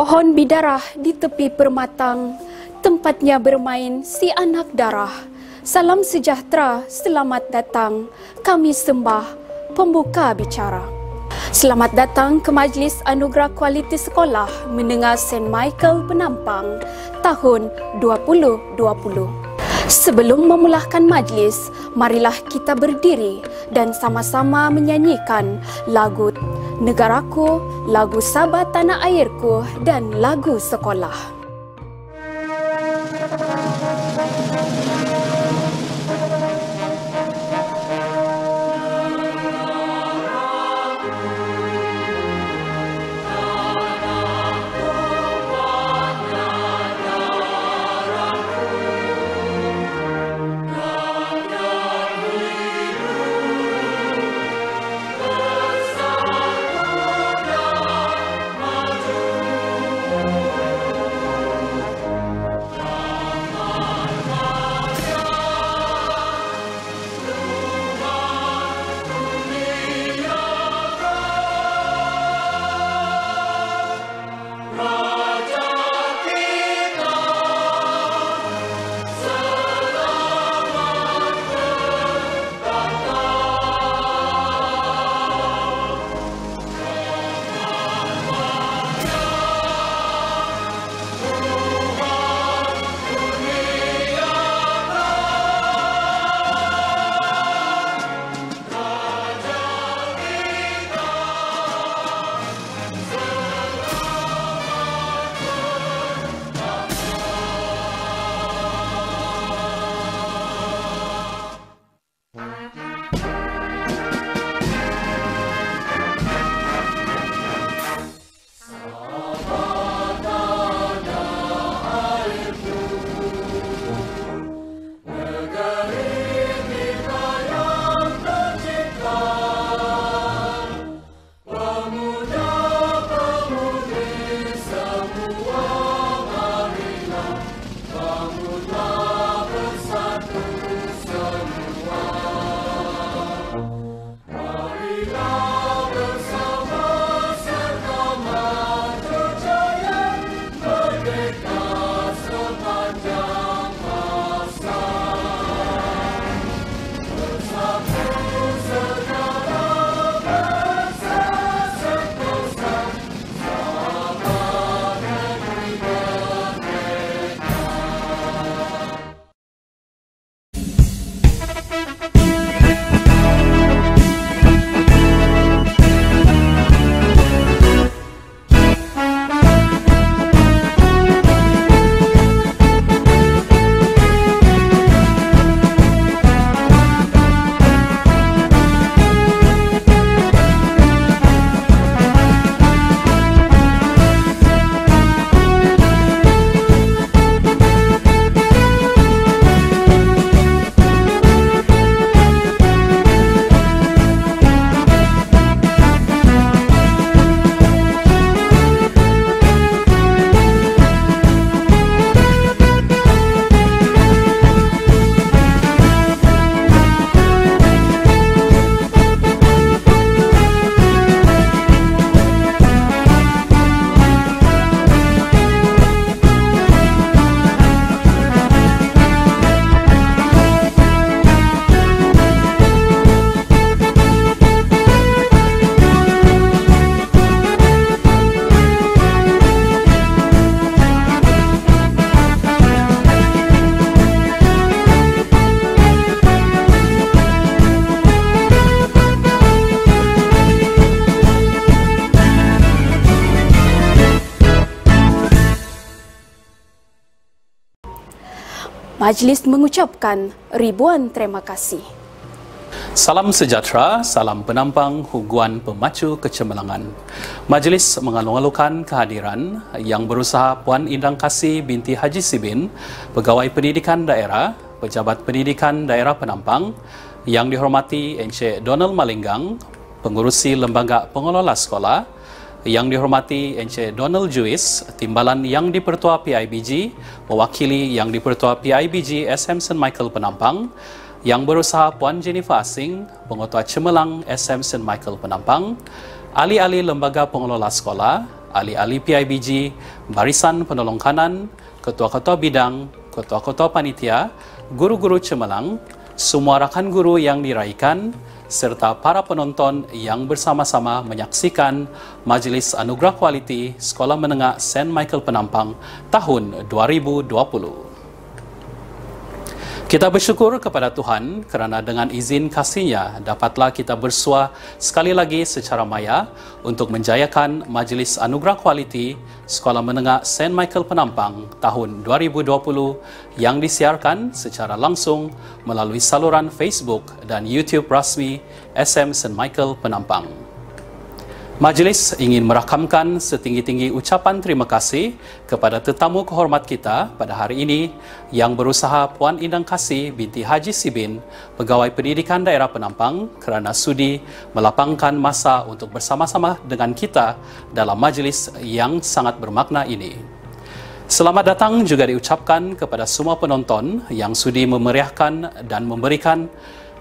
Pohon bidarah di tepi permatang, tempatnya bermain si anak darah. Salam sejahtera, selamat datang, kami sembah pembuka bicara. Selamat datang ke Majlis Anugerah Kualiti Sekolah Menengah St. Michael Penampang tahun 2020. Sebelum memulakan majlis, marilah kita berdiri dan sama-sama menyanyikan lagu Negaraku, lagu Sabah Tanah Airku dan lagu sekolah. Majlis mengucapkan ribuan terima kasih. Salam sejahtera, salam penampang, huguan pemacu kecemerlangan. Majlis mengalu-alukan kehadiran yang berusaha Puan Indang Kasih binti Haji Sibin, Pegawai Pendidikan Daerah, Pejabat Pendidikan Daerah Penampang, yang dihormati Encik Donald Malinggang, Pengurusi Lembaga Pengelola Sekolah, yang dihormati Encik Donald Juis, Timbalan Yang di-Pertua PIBG, mewakili Yang di-Pertua PIBG SM St. Michael Penampang, Yang berusaha Puan Jennifer Asing, Pengetua Cemerlang SM St. Michael Penampang, ahli-ahli Lembaga Pengelola Sekolah, ahli-ahli PIBG, barisan penolong kanan, ketua-ketua bidang, ketua-ketua panitia, guru-guru cemerlang, semua rakan guru yang diraikan, serta para penonton yang bersama-sama menyaksikan Majlis Anugerah Kualiti Sekolah Menengah St. Michael Penampang tahun 2020. Kita bersyukur kepada Tuhan kerana dengan izin kasih-Nya dapatlah kita bersua sekali lagi secara maya untuk menjayakan Majlis Anugerah Kualiti Sekolah Menengah St. Michael Penampang tahun 2020 yang disiarkan secara langsung melalui saluran Facebook dan YouTube rasmi SM St. Michael Penampang. Majlis ingin merakamkan setinggi-tinggi ucapan terima kasih kepada tetamu kehormat kita pada hari ini yang berusaha Puan Indang Kasih binti Haji Sibin, Pegawai Pendidikan Daerah Penampang kerana sudi melapangkan masa untuk bersama-sama dengan kita dalam majlis yang sangat bermakna ini. Selamat datang juga diucapkan kepada semua penonton yang sudi memeriahkan dan memberikan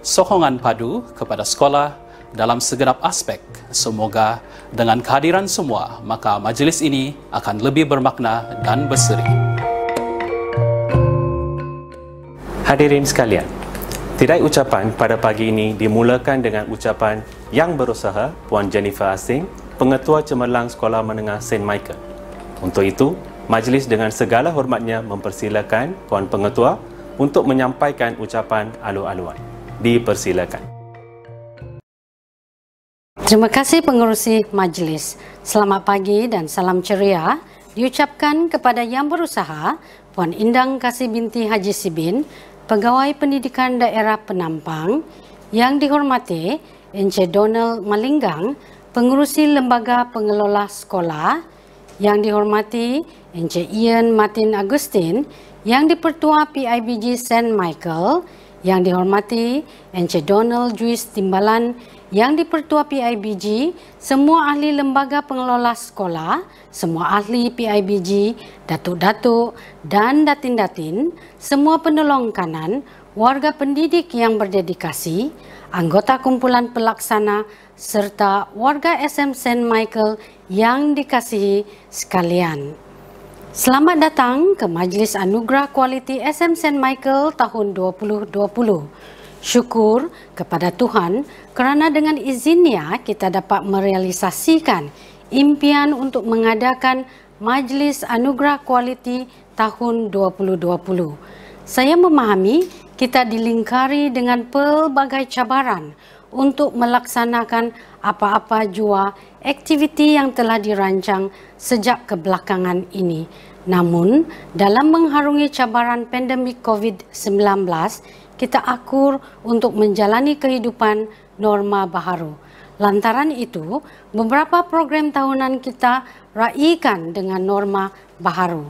sokongan padu kepada sekolah dalam segenap aspek. Semoga dengan kehadiran semua, maka majlis ini akan lebih bermakna dan berseri. Hadirin sekalian, tirai ucapan pada pagi ini dimulakan dengan ucapan Yang Berusaha Puan Jennifer Asing, Pengetua Cemerlang Sekolah Menengah St. Michael. Untuk itu, majlis dengan segala hormatnya mempersilakan Puan Pengetua untuk menyampaikan ucapan alu-aluan. Dipersilakan. Terima kasih pengerusi majlis. Selamat pagi dan salam ceria diucapkan kepada Yang Berusaha Puan Indang Kasih binti Haji Sibin, Pegawai Pendidikan Daerah Penampang, yang dihormati Encik Donald Malinggang, Pengerusi Lembaga Pengelola Sekolah, yang dihormati Encik Ian Martin Agustin, yang di-Pertua PIBG St. Michael, yang dihormati Encik Donald Juice Timbalan, yang di-Pertua PIBG, semua ahli lembaga pengelola sekolah, semua ahli PIBG, datuk-datuk dan datin-datin, semua penolong kanan, warga pendidik yang berdedikasi, anggota kumpulan pelaksana serta warga SM St. Michael yang dikasihi sekalian. Selamat datang ke Majlis Anugerah Kualiti SM St. Michael tahun 2020. Syukur kepada Tuhan kerana dengan izin-Nya kita dapat merealisasikan impian untuk mengadakan Majlis Anugerah Kualiti tahun 2020. Saya memahami kita dilingkari dengan pelbagai cabaran untuk melaksanakan apa-apa jua aktiviti yang telah dirancang sejak kebelakangan ini. Namun, dalam mengharungi cabaran pandemik COVID-19, kita akur untuk menjalani kehidupan norma baharu. Lantaran itu, beberapa program tahunan kita raikan dengan norma baharu.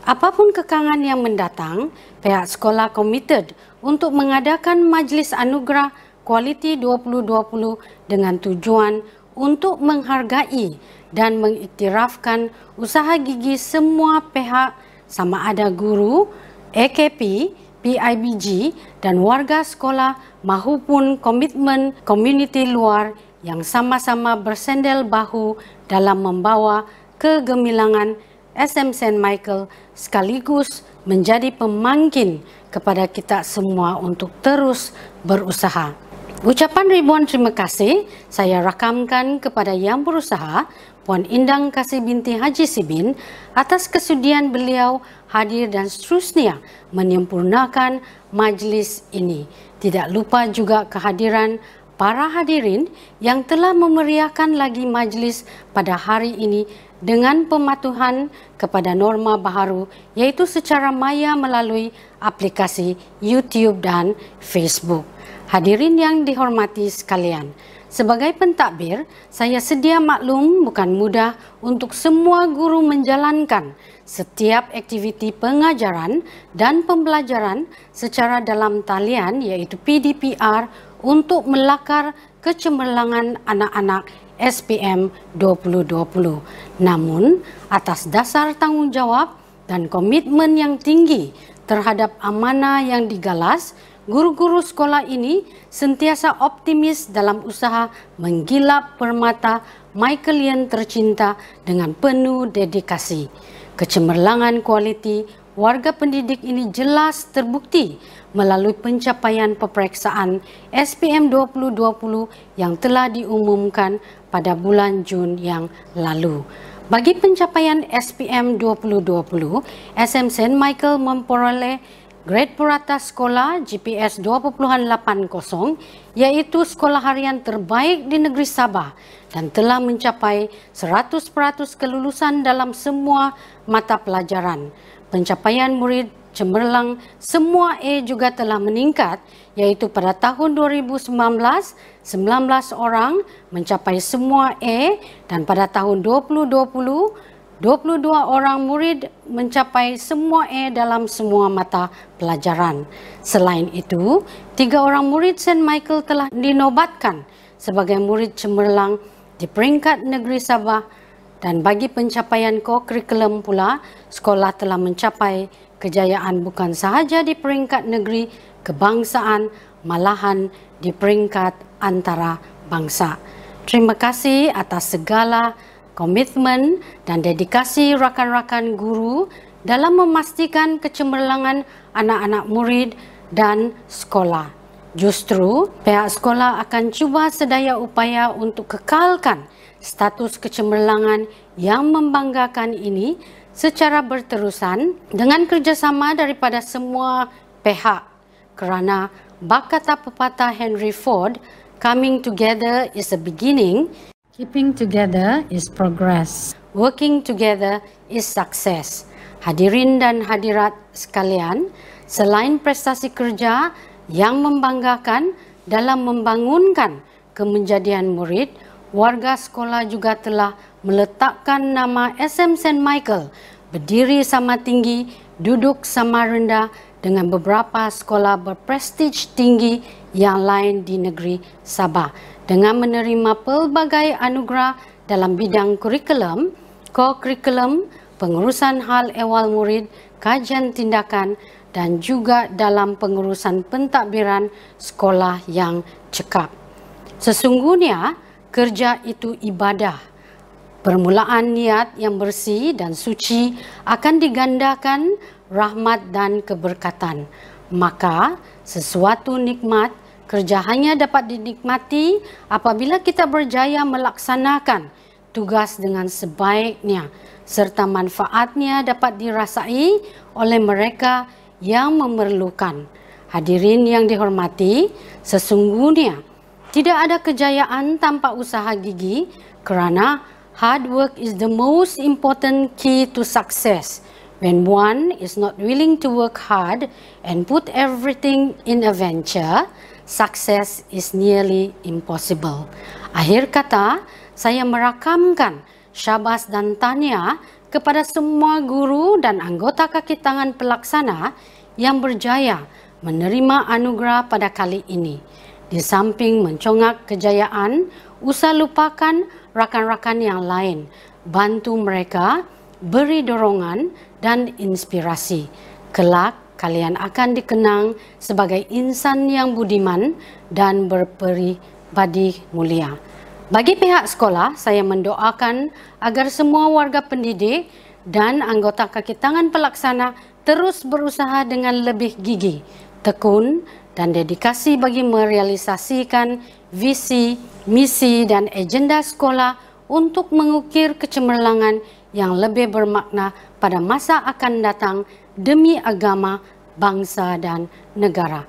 Apapun kekangan yang mendatang, pihak sekolah komited untuk mengadakan Majlis Anugerah Kualiti 2020 dengan tujuan untuk menghargai dan mengiktirafkan usaha gigi semua pihak sama ada guru, AKP, PIBG dan warga sekolah mahupun komitmen komuniti luar yang sama-sama bersendel bahu dalam membawa kegemilangan SM St. Michael sekaligus menjadi pemangkin kepada kita semua untuk terus berusaha. Ucapan ribuan terima kasih saya rakamkan kepada Yang Berusaha Puan Indang Kasih binti Haji Sibin atas kesudian beliau hadir dan seterusnya menyempurnakan majlis ini. Tidak lupa juga kehadiran para hadirin yang telah memeriahkan lagi majlis pada hari ini dengan pematuhan kepada norma baharu iaitu secara maya melalui aplikasi YouTube dan Facebook. Hadirin yang dihormati sekalian, sebagai pentadbir, saya sedia maklum bukan mudah untuk semua guru menjalankan setiap aktiviti pengajaran dan pembelajaran secara dalam talian iaitu PDPR untuk melakar kecemerlangan anak-anak SPM 2020. Namun, atas dasar tanggungjawab dan komitmen yang tinggi terhadap amanah yang digalas, guru-guru sekolah ini sentiasa optimis dalam usaha menggilap permata Michael yang tercinta dengan penuh dedikasi. Kecemerlangan kualiti warga pendidik ini jelas terbukti melalui pencapaian peperiksaan SPM 2020 yang telah diumumkan pada bulan Jun yang lalu. Bagi pencapaian SPM 2020, SM St. Michael memperoleh grade purata sekolah GPS 2.80 iaitu sekolah harian terbaik di negeri Sabah dan telah mencapai 100% kelulusan dalam semua mata pelajaran. Pencapaian murid cemerlang semua A juga telah meningkat iaitu pada tahun 2019, 19 orang mencapai semua A dan pada tahun 2020, 22 orang murid mencapai semua A dalam semua mata pelajaran. Selain itu, 3 orang murid St. Michael telah dinobatkan sebagai murid cemerlang di peringkat negeri Sabah dan bagi pencapaian ko-kurikulum pula, sekolah telah mencapai kejayaan bukan sahaja di peringkat negeri kebangsaan, malahan di peringkat antarabangsa. Terima kasih atas segala komitmen dan dedikasi rakan-rakan guru dalam memastikan kecemerlangan anak-anak murid dan sekolah. Justru, pihak sekolah akan cuba sedaya upaya untuk kekalkan status kecemerlangan yang membanggakan ini secara berterusan dengan kerjasama daripada semua pihak kerana bak kata pepatah Henry Ford, coming together is a beginning, keeping together is progress, working together is success. Hadirin dan hadirat sekalian, selain prestasi kerja yang membanggakan dalam membangunkan kemenjadian murid, warga sekolah juga telah meletakkan nama SM St. Michael berdiri sama tinggi, duduk sama rendah dengan beberapa sekolah berprestij tinggi yang lain di negeri Sabah dengan menerima pelbagai anugerah dalam bidang kurikulum, ko-kurikulum, pengurusan hal ehwal murid, kajian tindakan dan juga dalam pengurusan pentadbiran sekolah yang cekap. Sesungguhnya, kerja itu ibadah. Permulaan niat yang bersih dan suci akan digandakan rahmat dan keberkatan. Maka, sesuatu nikmat, kerja hanya dapat dinikmati apabila kita berjaya melaksanakan tugas dengan sebaiknya serta manfaatnya dapat dirasai oleh mereka yang memerlukan. Hadirin yang dihormati, sesungguhnya tidak ada kejayaan tanpa usaha gigi kerana hard work is the most important key to success. When one is not willing to work hard and put everything in a venture, success is nearly impossible. Akhir kata, saya merakamkan syabas dan tahniah kepada semua guru dan anggota kaki tangan pelaksana yang berjaya menerima anugerah pada kali ini. Di samping mencongak kejayaan, usah lupakan rakan-rakan yang lain. Bantu mereka, beri dorongan dan inspirasi. Kelak, kalian akan dikenang sebagai insan yang budiman dan berperibadi mulia. Bagi pihak sekolah, saya mendoakan agar semua warga pendidik dan anggota kaki tangan pelaksana terus berusaha dengan lebih gigih, tekun dan dedikasi bagi merealisasikan visi, misi dan agenda sekolah untuk mengukir kecemerlangan yang lebih bermakna pada masa akan datang demi agama, bangsa dan negara.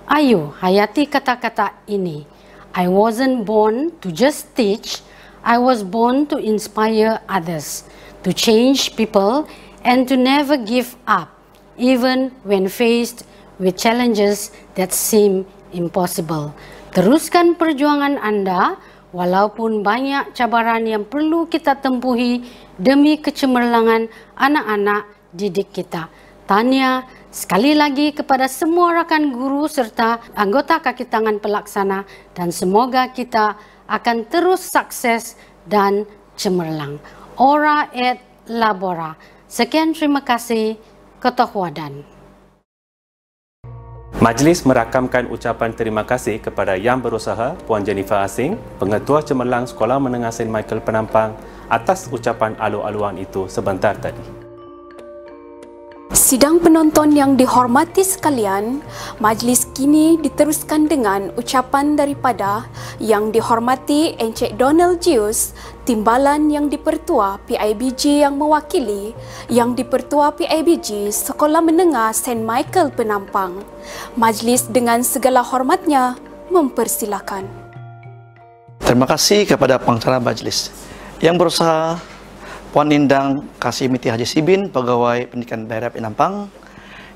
Ayo hayati kata-kata ini. I wasn't born to just teach, I was born to inspire others, to change people and to never give up, even when faced with challenges that seem impossible. Teruskan perjuangan anda walaupun banyak cabaran yang perlu kita tempuhi demi kecemerlangan anak-anak didik kita. Tahniah sekali lagi kepada semua rakan guru serta anggota kaki tangan pelaksana dan semoga kita akan terus sukses dan cemerlang. Ora et labora. Sekian, terima kasih. Ketua Wadan. Majlis merakamkan ucapan terima kasih kepada Yang Berusaha Puan Jennifer Asing, Pengetua Cemerlang Sekolah Menengah St. Michael Penampang atas ucapan alu-aluan itu sebentar tadi. Sidang penonton yang dihormati sekalian, majlis kini diteruskan dengan ucapan daripada Yang Dihormati Encik Donald Jius, Timbalan Yang Dipertua PIBG yang mewakili Yang Dipertua PIBG Sekolah Menengah St. Michael Penampang. Majlis dengan segala hormatnya mempersilakan. Terima kasih kepada pengacara majlis yang berusaha Puan Indang Kasih Binti Haji Sibin, Pegawai Pendidikan Daerah Penampang.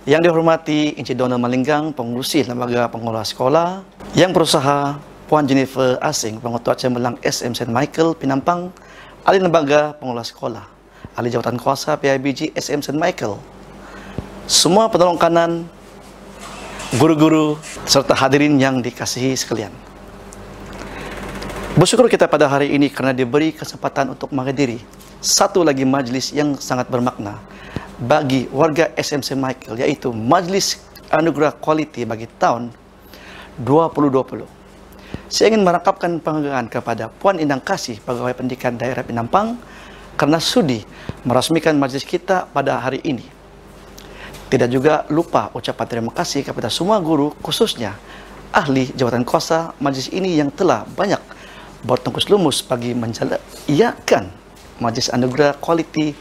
Yang dihormati Encik Donald Malinggang, Pengurusi Lembaga Pengelola Sekolah. Yang berusaha Puan Jennifer Asing, Pengetua Cemerlang SM St. Michael Penampang. Ahli Lembaga Pengelola Sekolah. Ahli Jawatan Kuasa PIBG SM St. Michael. Semua penolong kanan, guru-guru serta hadirin yang dikasihi sekalian. Bersyukur kita pada hari ini kerana diberi kesempatan untuk menghadiri satu lagi majlis yang sangat bermakna bagi warga SM St. Michael, iaitu Majlis Anugerah Kualiti bagi tahun 2020. Saya ingin merangkapkan penghargaan kepada Puan Indang Kasih, Pegawai Pendidikan Daerah Penampang, kerana sudi merasmikan majlis kita pada hari ini. Tidak juga lupa ucapan terima kasih kepada semua guru, khususnya ahli jawatan kuasa majlis ini yang telah banyak bertungkus lumus bagi menjalakan Majlis Anugerah Kualiti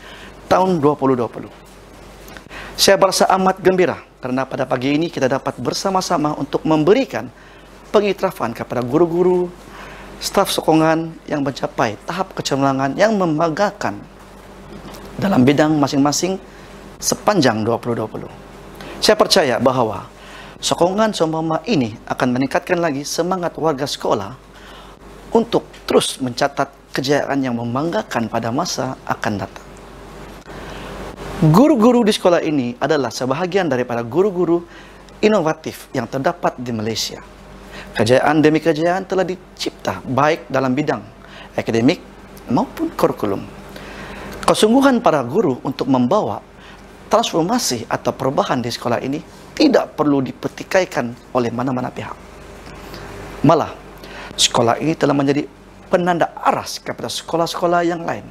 tahun 2020. Saya berasa amat gembira kerana pada pagi ini kita dapat bersama-sama untuk memberikan pengiktirafan kepada guru-guru, staf sokongan yang mencapai tahap kecemerlangan yang membanggakan dalam bidang masing-masing sepanjang 2020. Saya percaya bahawa sokongan seumpama ini akan meningkatkan lagi semangat warga sekolah untuk terus mencatat kejayaan yang membanggakan pada masa akan datang. Guru-guru di sekolah ini adalah sebahagian daripada guru-guru inovatif yang terdapat di Malaysia. Kejayaan demi kejayaan telah dicipta baik dalam bidang akademik maupun kurikulum. Kesungguhan para guru untuk membawa transformasi atau perubahan di sekolah ini tidak perlu dipertikaikan oleh mana-mana pihak. Malah, sekolah ini telah menjadi penanda aras kepada sekolah-sekolah yang lain.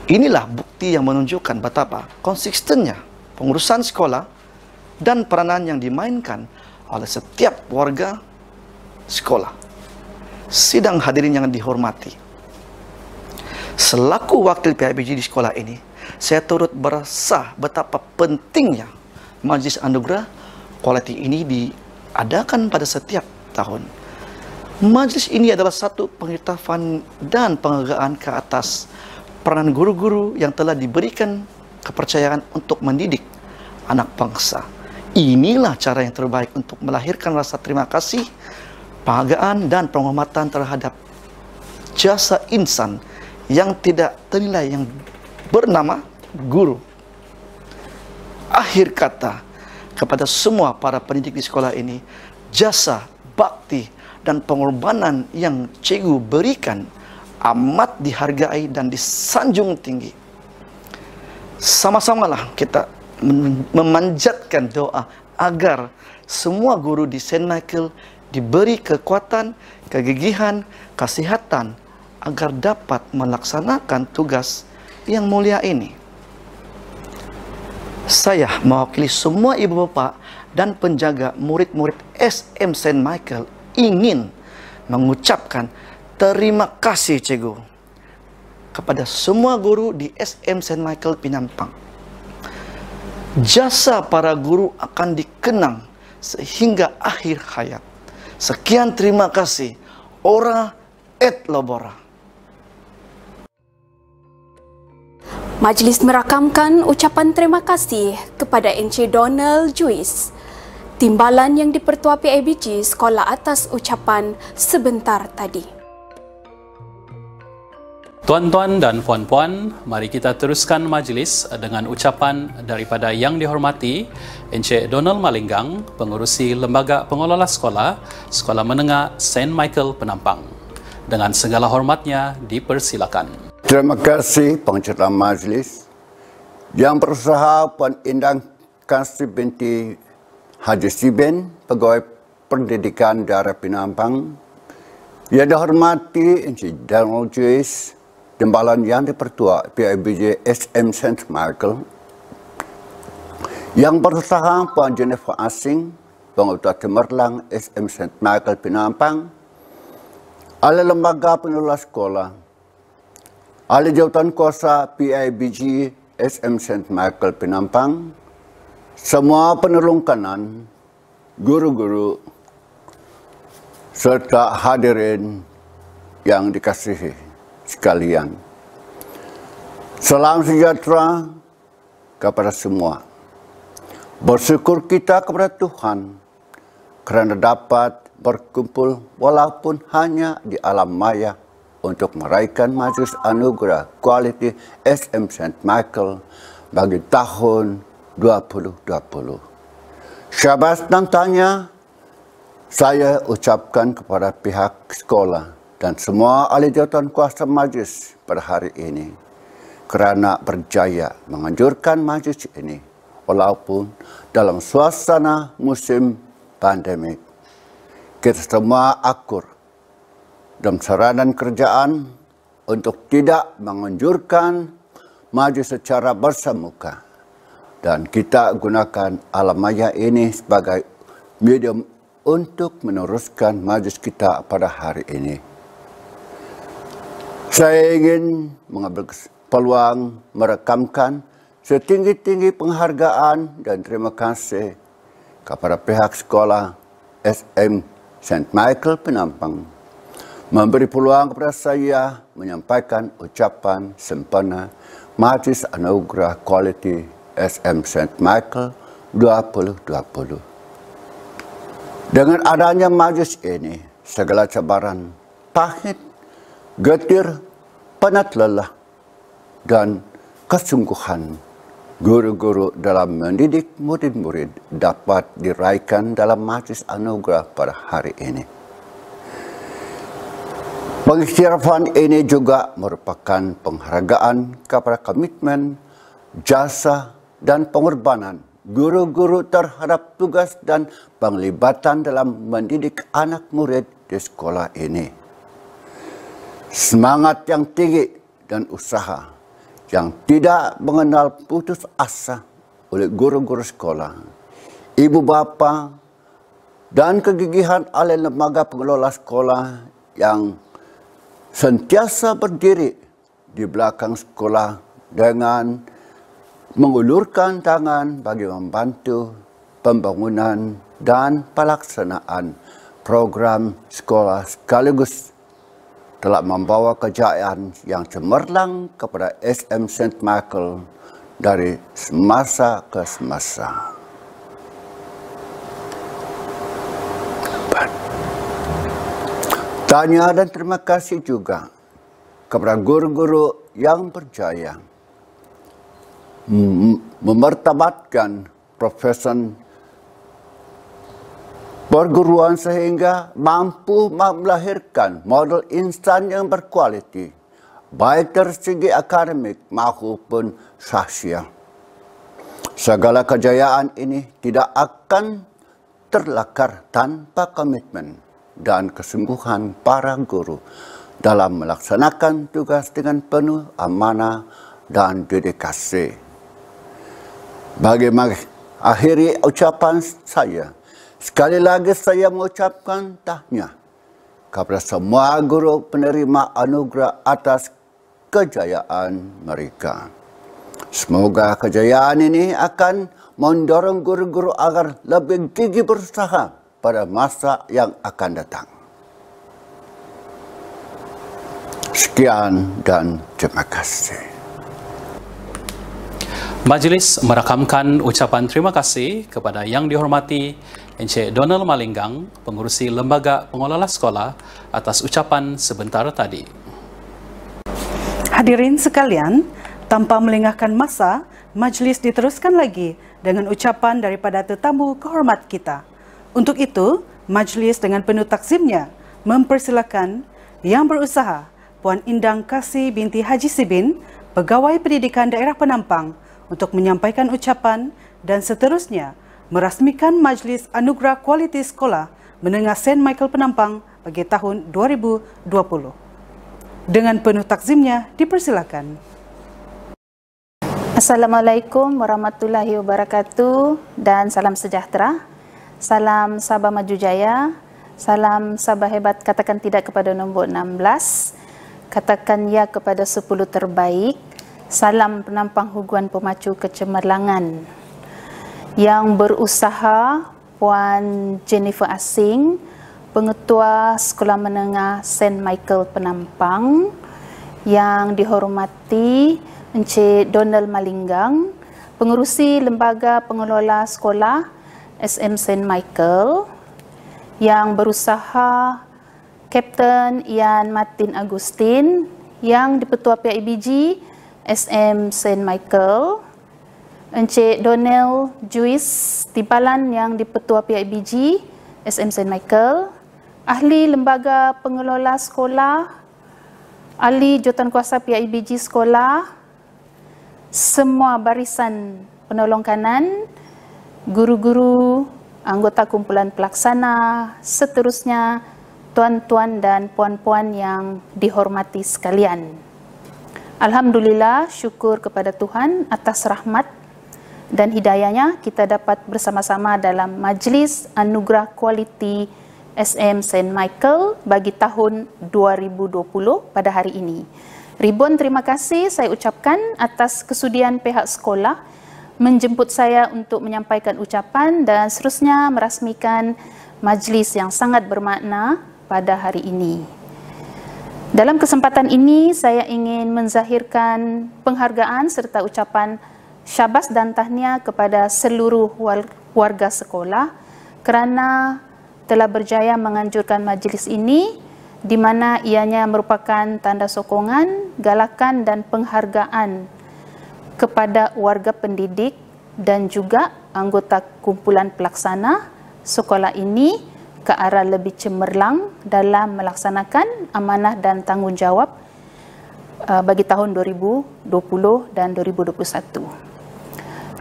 Inilah bukti yang menunjukkan betapa konsistennya pengurusan sekolah dan peranan yang dimainkan oleh setiap warga sekolah. Sidang hadirin yang dihormati, selaku wakil PIBG di sekolah ini, saya turut berasa betapa pentingnya Majlis Anugerah Kualiti ini diadakan pada setiap tahun. Majlis ini adalah satu pengiktirafan dan penghargaan ke atas peranan guru-guru yang telah diberikan kepercayaan untuk mendidik anak bangsa. Inilah cara yang terbaik untuk melahirkan rasa terima kasih, penghargaan dan penghormatan terhadap jasa insan yang tidak ternilai yang bernama guru. Akhir kata, kepada semua para pendidik di sekolah ini, jasa, bakti dan pengorbanan yang cikgu berikan amat dihargai dan disanjung tinggi. Sama-samalah kita memanjatkan doa agar semua guru di St. Michael diberi kekuatan, kegigihan, kesihatan agar dapat melaksanakan tugas yang mulia ini. Saya mewakili semua ibu bapa dan penjaga murid-murid SM St. Michael ingin mengucapkan terima kasih cikgu kepada semua guru di SM St. Michael Penampang. Jasa para guru akan dikenang sehingga akhir hayat. Sekian terima kasih. Ora et labora. Majlis merakamkan ucapan terima kasih kepada Encik Donald Jius, Timbalan Yang Dipertua PIBG Sekolah atas ucapan sebentar tadi. Tuan-tuan dan puan-puan, mari kita teruskan majlis dengan ucapan daripada Yang Dihormati Encik Donald Malinggang, Pengurusi Lembaga Pengelola Sekolah, Sekolah Menengah St. Michael Penampang. Dengan segala hormatnya, dipersilakan. Terima kasih pengacara majlis. Yang berusaha Puan Indang Kasih Binti Haji Sibin, Pegawai Pendidikan Daerah Penampang, yang dihormati Encik Donald Joyce, Timbalan Yang Dipertua PIBG SM St. Michael, yang berusaha Puan Jennifer Asing, Pengetua Cemerlang SM St. Michael Penampang, ahli lembaga pengelola sekolah, ahli jawatan kuasa PIBG SM St. Michael Penampang, semua penolong kanan, guru-guru, serta hadirin yang dikasihi sekalian. Salam sejahtera kepada semua. Bersyukur kita kepada Tuhan kerana dapat berkumpul walaupun hanya di alam maya untuk meraihkan Majlis Anugerah Kualiti SM St. Michael bagi tahun 2020. Syabas dan tanya saya ucapkan kepada pihak sekolah dan semua ahli jawatan kuasa majlis pada hari ini kerana berjaya menganjurkan majlis ini walaupun dalam suasana musim pandemik. Kita semua akur dalam saranan kerjaan untuk tidak menganjurkan majlis secara bersemuka dan kita gunakan alam maya ini sebagai medium untuk meneruskan majlis kita pada hari ini. Saya ingin mengambil peluang merekamkan setinggi-tinggi penghargaan dan terima kasih kepada pihak sekolah SM St. Michael Penampang memberi peluang kepada saya menyampaikan ucapan sempena Majlis Anugerah Kualiti SM St. Michael 2020. Dengan adanya majlis ini, segala cabaran, pahit, getir, penat lelah, dan kesungguhan guru-guru dalam mendidik murid-murid dapat diraihkan dalam majlis anugerah pada hari ini. Pengiktirafan ini juga merupakan penghargaan kepada komitmen, jasa, dan pengorbanan guru-guru terhadap tugas dan penglibatan dalam mendidik anak murid di sekolah ini. Semangat yang tinggi dan usaha yang tidak mengenal putus asa oleh guru-guru sekolah, ibu bapa, dan kegigihan ahli lembaga pengelola sekolah yang sentiasa berdiri di belakang sekolah dengan mengulurkan tangan bagi membantu pembangunan dan pelaksanaan program sekolah sekaligus telah membawa kejayaan yang cemerlang kepada SM St. Michael dari semasa ke semasa. Tanya dan terima kasih juga kepada guru-guru yang berjaya memartabatkan profesi perguruan sehingga mampu melahirkan model insan yang berkualiti, baik dari segi akademik maupun sosial. Segala kejayaan ini tidak akan terlakar tanpa komitmen dan kesungguhan para guru dalam melaksanakan tugas dengan penuh amanah dan dedikasi. Bagi mengakhiri ucapan saya, sekali lagi saya mengucapkan tahniah kepada semua guru penerima anugerah atas kejayaan mereka. Semoga kejayaan ini akan mendorong guru-guru agar lebih gigih berusaha pada masa yang akan datang. Sekian dan terima kasih. Majlis merakamkan ucapan terima kasih kepada Yang Dihormati Encik Donald Malinggang, Pengurusi Lembaga Pengelola Sekolah atas ucapan sebentar tadi. Hadirin sekalian, tanpa melengahkan masa, majlis diteruskan lagi dengan ucapan daripada tetamu kehormat kita. Untuk itu, majlis dengan penuh takzimnya mempersilakan Yang Berusaha Puan Indang Kasih binti Haji Sibin, Pegawai Pendidikan Daerah Penampang, untuk menyampaikan ucapan dan seterusnya merasmikan Majlis Anugerah Kualiti Sekolah Menengah St. Michael Penampang bagi tahun 2020. Dengan penuh takzimnya, dipersilakan. Assalamualaikum warahmatullahi wabarakatuh dan salam sejahtera. Salam Sabah Maju Jaya. Salam Sabah Hebat, katakan tidak kepada nombor 16. Katakan ya kepada 10 terbaik. Salam penampang Huguen Pemacu Kecemerlangan. Yang berusaha Puan Jennifer Asing, Pengetua Sekolah Menengah St. Michael Penampang. Yang dihormati Encik Donald Malinggang, Pengerusi Lembaga Pengelola Sekolah SM St. Michael. Yang berusaha Kapten Ian Martin Agustin, yang di-Petua PIBG SM St. Michael. Encik Donald Juice Timbalan, yang di-Petua PIBG SM St. Michael. Ahli Lembaga Pengelola Sekolah, Ahli Jawatankuasa PIBG Sekolah, semua barisan penolong kanan, guru-guru, anggota kumpulan pelaksana, seterusnya, tuan-tuan dan puan-puan yang dihormati sekalian. Alhamdulillah, syukur kepada Tuhan atas rahmat dan hidayahnya kita dapat bersama-sama dalam Majlis Anugerah Kualiti SM St. Michael bagi tahun 2020 pada hari ini. Ribuan terima kasih saya ucapkan atas kesudian pihak sekolah menjemput saya untuk menyampaikan ucapan dan seterusnya merasmikan majlis yang sangat bermakna pada hari ini. Dalam kesempatan ini, saya ingin menzahirkan penghargaan serta ucapan syabas dan tahniah kepada seluruh warga sekolah kerana telah berjaya menganjurkan majlis ini, di mana ianya merupakan tanda sokongan, galakan dan penghargaan kepada warga pendidik dan juga anggota kumpulan pelaksana sekolah ini ke arah lebih cemerlang dalam melaksanakan amanah dan tanggungjawab bagi tahun 2020 dan 2021.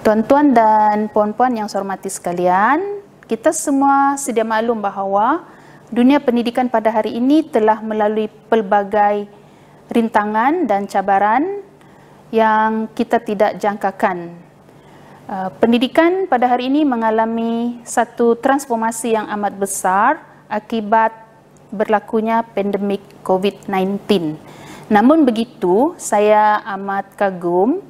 Tuan-tuan dan puan-puan yang saya hormati sekalian, kita semua sedia maklum bahawa dunia pendidikan pada hari ini telah melalui pelbagai rintangan dan cabaran yang kita tidak jangkakan. Pendidikan pada hari ini mengalami satu transformasi yang amat besar akibat berlakunya pandemik COVID-19. Namun begitu, saya amat kagum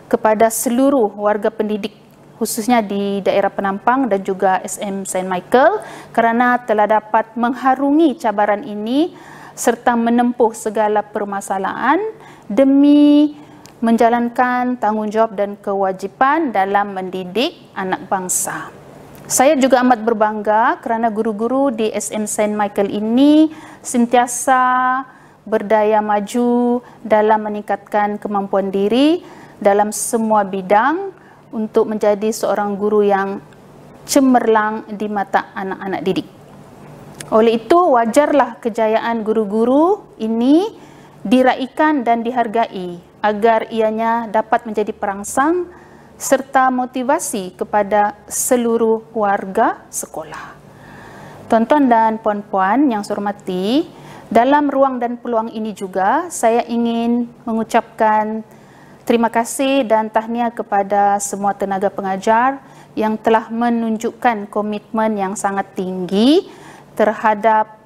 kepada seluruh warga pendidik khususnya di daerah Penampang dan juga SM St. Michael kerana telah dapat mengharungi cabaran ini serta menempuh segala permasalahan demi menjalankan tanggungjawab dan kewajipan dalam mendidik anak bangsa. Saya juga amat berbangga kerana guru-guru di SM St. Michael ini sentiasa berdaya maju dalam meningkatkan kemampuan diri dalam semua bidang untuk menjadi seorang guru yang cemerlang di mata anak-anak didik. Oleh itu, wajarlah kejayaan guru-guru ini diraikan dan dihargai agar ianya dapat menjadi perangsang serta motivasi kepada seluruh warga sekolah. Tuan-tuan dan puan-puan yang saya hormati, dalam ruang dan peluang ini juga saya ingin mengucapkan terima kasih dan tahniah kepada semua tenaga pengajar yang telah menunjukkan komitmen yang sangat tinggi terhadap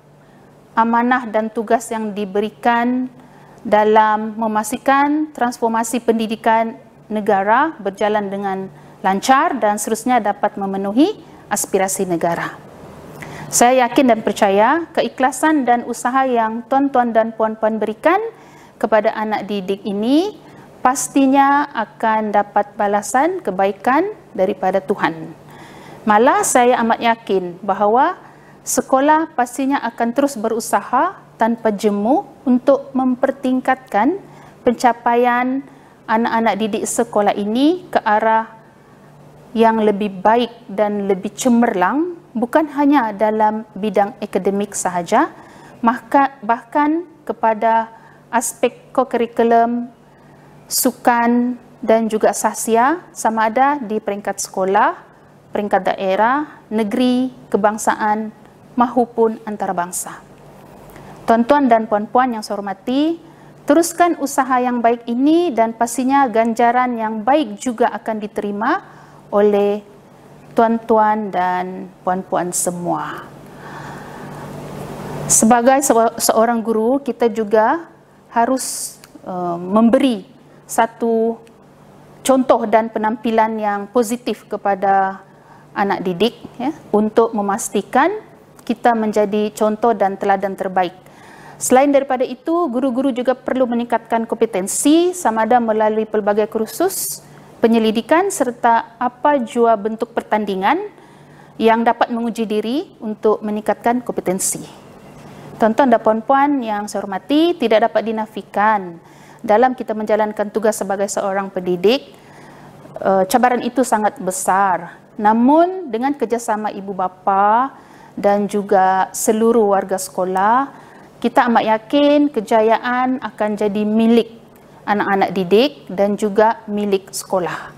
amanah dan tugas yang diberikan dalam memastikan transformasi pendidikan negara berjalan dengan lancar dan seterusnya dapat memenuhi aspirasi negara. Saya yakin dan percaya keikhlasan dan usaha yang tuan-tuan dan puan-puan berikan kepada anak didik ini pastinya akan dapat balasan kebaikan daripada Tuhan. Malah saya amat yakin bahawa sekolah pastinya akan terus berusaha tanpa jemu untuk mempertingkatkan pencapaian anak-anak didik sekolah ini ke arah yang lebih baik dan lebih cemerlang, bukan hanya dalam bidang akademik sahaja, bahkan kepada aspek kokurikulum, sukan dan juga sahsia, sama ada di peringkat sekolah peringkat daerah, negeri, kebangsaan maupun antarabangsa. Tuan-tuan dan puan-puan yang saya hormati, teruskan usaha yang baik ini dan pastinya ganjaran yang baik juga akan diterima oleh tuan-tuan dan puan-puan semua. Sebagai seorang guru, kita juga harus memberi satu contoh dan penampilan yang positif kepada anak didik ya, untuk memastikan kita menjadi contoh dan teladan terbaik. Selain daripada itu, guru-guru juga perlu meningkatkan kompetensi sama ada melalui pelbagai kursus, penyelidikan serta apa jua bentuk pertandingan yang dapat menguji diri untuk meningkatkan kompetensi. Tuan-tuan dan puan-puan yang saya hormati, tidak dapat dinafikan dalam kita menjalankan tugas sebagai seorang pendidik, cabaran itu sangat besar. Namun dengan kerjasama ibu bapa dan juga seluruh warga sekolah, kita amat yakin kejayaan akan jadi milik anak-anak didik dan juga milik sekolah.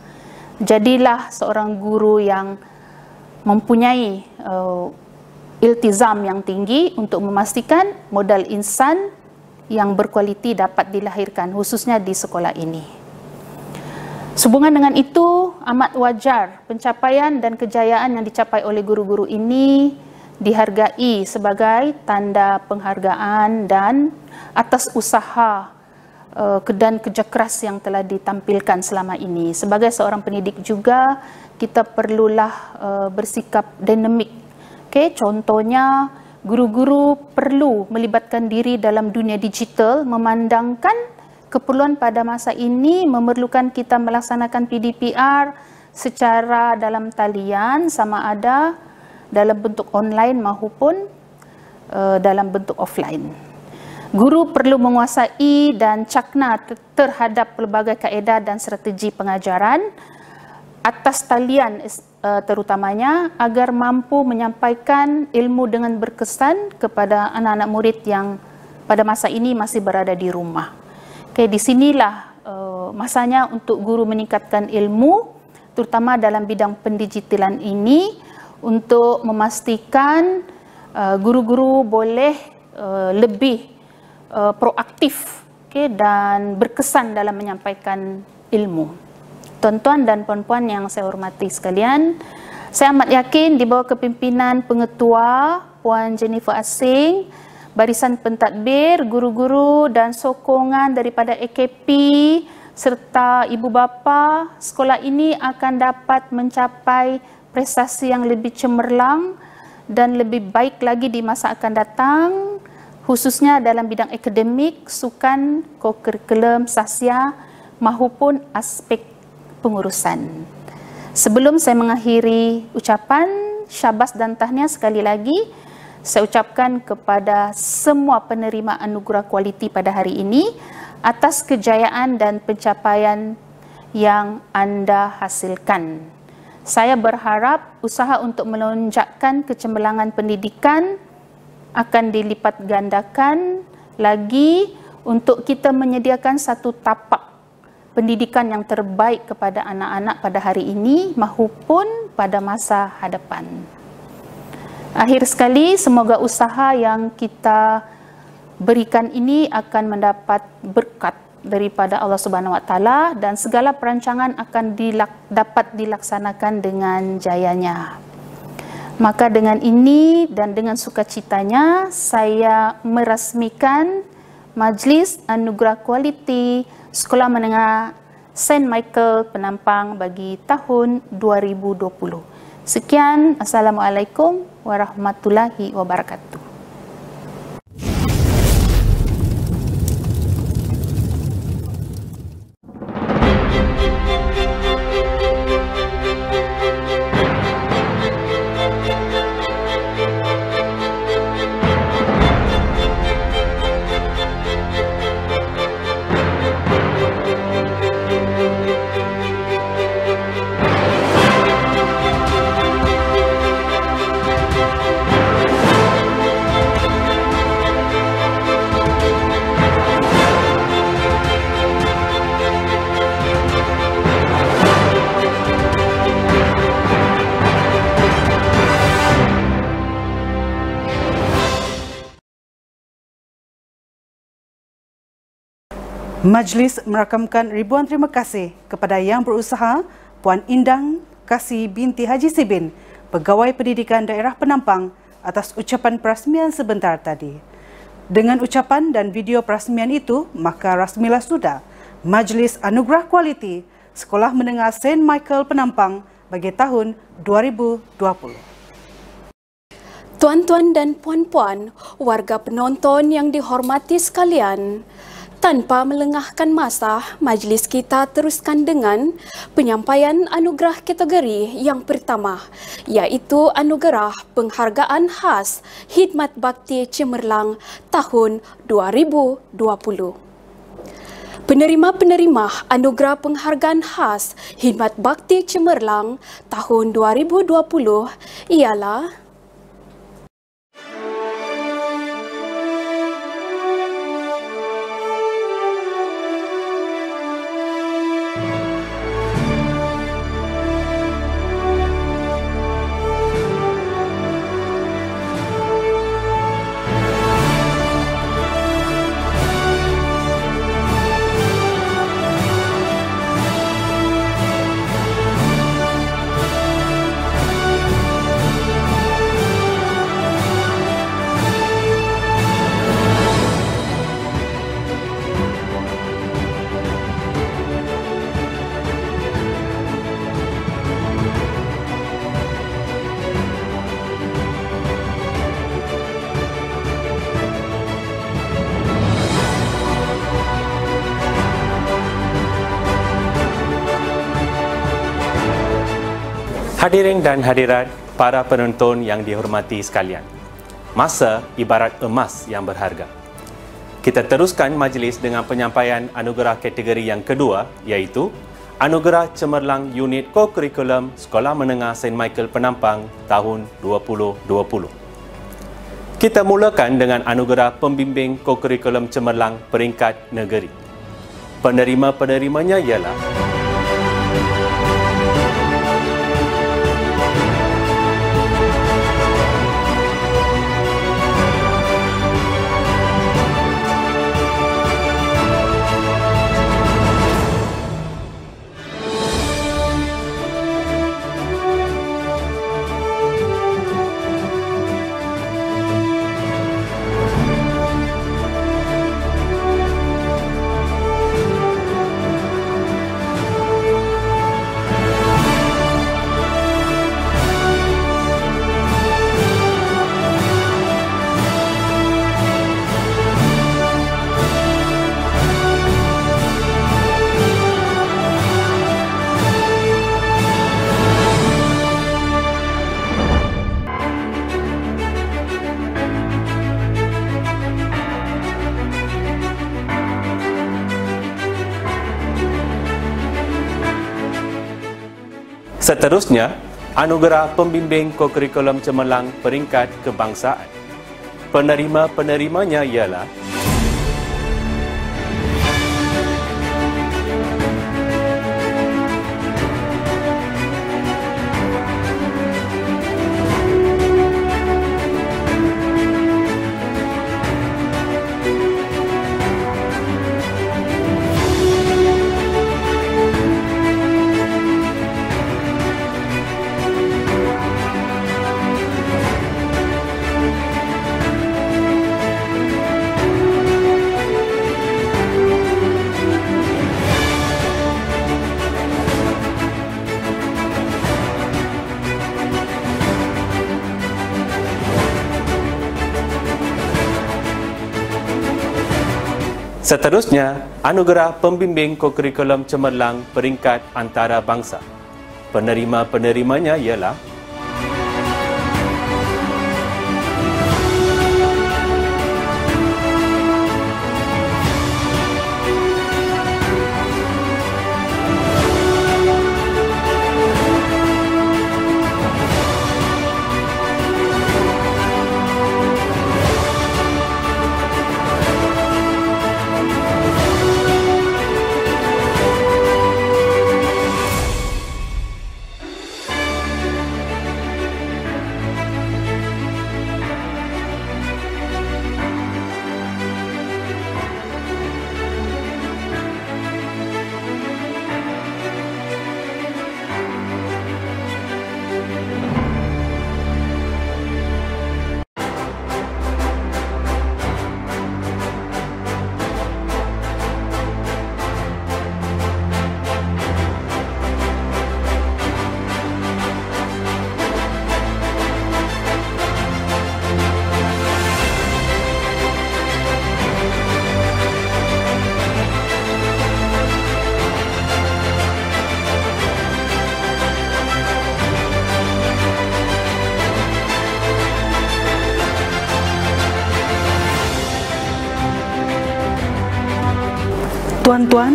Jadilah seorang guru yang mempunyai iltizam yang tinggi untuk memastikan modal insan yang berkualiti dapat dilahirkan, khususnya di sekolah ini. Sehubungan dengan itu, amat wajar pencapaian dan kejayaan yang dicapai oleh guru-guru ini dihargai sebagai tanda penghargaan dan atas usaha dan kerja keras yang telah ditampilkan selama ini. Sebagai seorang pendidik juga, kita perlulah bersikap dinamik. Contohnya, guru-guru perlu melibatkan diri dalam dunia digital, memandangkan keperluan pada masa ini memerlukan kita melaksanakan PDPR secara dalam talian, sama ada dalam bentuk online maupun dalam bentuk offline. Guru perlu menguasai dan cakna terhadap pelbagai kaedah dan strategi pengajaran atas talian terutamanya agar mampu menyampaikan ilmu dengan berkesan kepada anak-anak murid yang pada masa ini masih berada di rumah. Di sinilah masanya untuk guru meningkatkan ilmu, terutama dalam bidang pendigitalan ini, untuk memastikan guru-guru boleh lebih proaktif dan berkesan dalam menyampaikan ilmu. Tuan-tuan dan puan-puan yang saya hormati sekalian, saya amat yakin di bawah kepimpinan Pengetua Puan Jennifer Asing, barisan pentadbir, guru-guru dan sokongan daripada AKP serta ibu bapa, sekolah ini akan dapat mencapai prestasi yang lebih cemerlang dan lebih baik lagi di masa akan datang, khususnya dalam bidang akademik, sukan, kokurikulum, sasya maupun aspek pengurusan. Sebelum saya mengakhiri ucapan, syabas dan tahniah sekali lagi saya ucapkan kepada semua penerima anugerah kualiti pada hari ini atas kejayaan dan pencapaian yang anda hasilkan. Saya berharap usaha untuk melonjakkan kecemerlangan pendidikan akan dilipat gandakan lagi untuk kita menyediakan satu tapak pendidikan yang terbaik kepada anak-anak pada hari ini maupun pada masa hadapan. Akhir sekali, semoga usaha yang kita berikan ini akan mendapat berkat daripada Allah Subhanahu Wa Taala dan segala perancangan akan dapat dilaksanakan dengan jayanya. Maka dengan ini dan dengan sukacitanya saya merasmikan Majlis Anugerah Kualiti Sekolah Menengah Saint Michael Penampang bagi tahun 2020. Sekian, Assalamualaikum warahmatullahi wabarakatuh. Majlis merakamkan ribuan terima kasih kepada Yang Berusaha Puan Indang Kasih binti Haji Sibin, Pegawai Pendidikan Daerah Penampang, atas ucapan perasmian sebentar tadi. Dengan ucapan dan video perasmian itu, maka rasmilah sudah Majlis Anugerah Kualiti Sekolah Menengah St. Michael Penampang bagi tahun 2020. Tuan-tuan dan puan-puan, warga penonton yang dihormati sekalian, tanpa melengahkan masa, majlis kita teruskan dengan penyampaian anugerah kategori yang pertama, iaitu Anugerah Penghargaan Khas Khidmat Bakti Cemerlang tahun 2020. Penerima-penerima Anugerah Penghargaan Khas Khidmat Bakti Cemerlang tahun 2020 ialah Hadirin dan hadirat, para penonton yang dihormati sekalian. Masa ibarat emas yang berharga. Kita teruskan majlis dengan penyampaian anugerah kategori yang kedua, iaitu Anugerah Cemerlang Unit Co-Curriculum Sekolah Menengah St. Michael Penampang tahun 2020. Kita mulakan dengan Anugerah Pembimbing Co-Curriculum Cemerlang Peringkat Negeri. Penerima-penerimanya ialah seterusnya, Anugerah Pembimbing Co-Curriculum Cemerlang Peringkat Kebangsaan. Penerima-penerimanya ialah seterusnya, Anugerah Pembimbing Co-Curriculum Cemerlang Peringkat Antarabangsa. Penerima-penerimanya ialah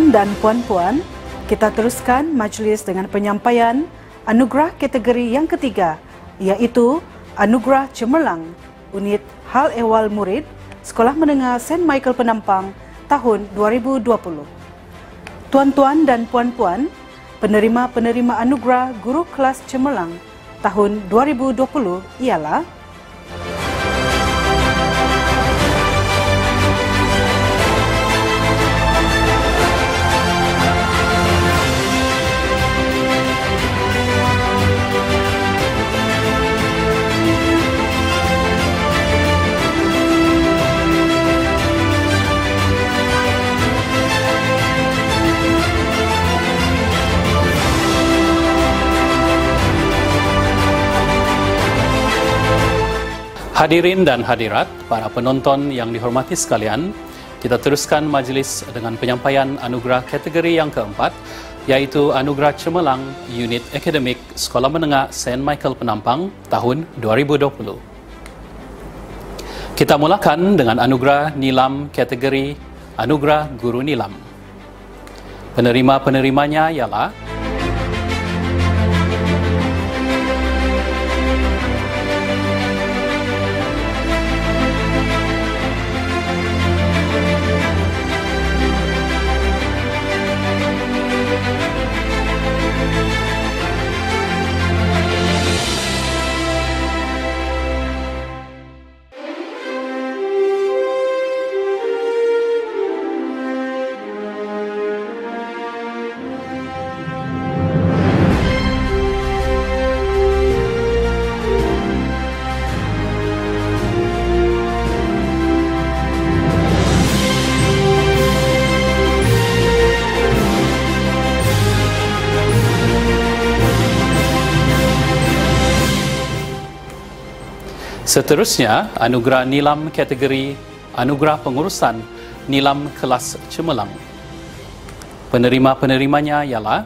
Tuan-tuan dan puan-puan, kita teruskan majlis dengan penyampaian anugerah kategori yang ketiga, iaitu Anugerah Cemerlang, Unit Hal Ehwal Murid, Sekolah Menengah St. Michael Penampang, tahun 2020. Tuan-tuan dan puan-puan, penerima-penerima anugerah Guru Kelas Cemerlang tahun 2020 ialah Hadirin dan hadirat, para penonton yang dihormati sekalian, kita teruskan majlis dengan penyampaian anugerah kategori yang keempat, iaitu Anugerah Cemerlang Unit Akademik Sekolah Menengah St. Michael Penampang tahun 2020. Kita mulakan dengan anugerah nilam kategori Anugerah Guru Nilam. Penerima-penerimanya ialah seterusnya, anugerah nilam kategori Anugerah Pengurusan Nilam Kelas Cemerlang. Penerima-penerimanya ialah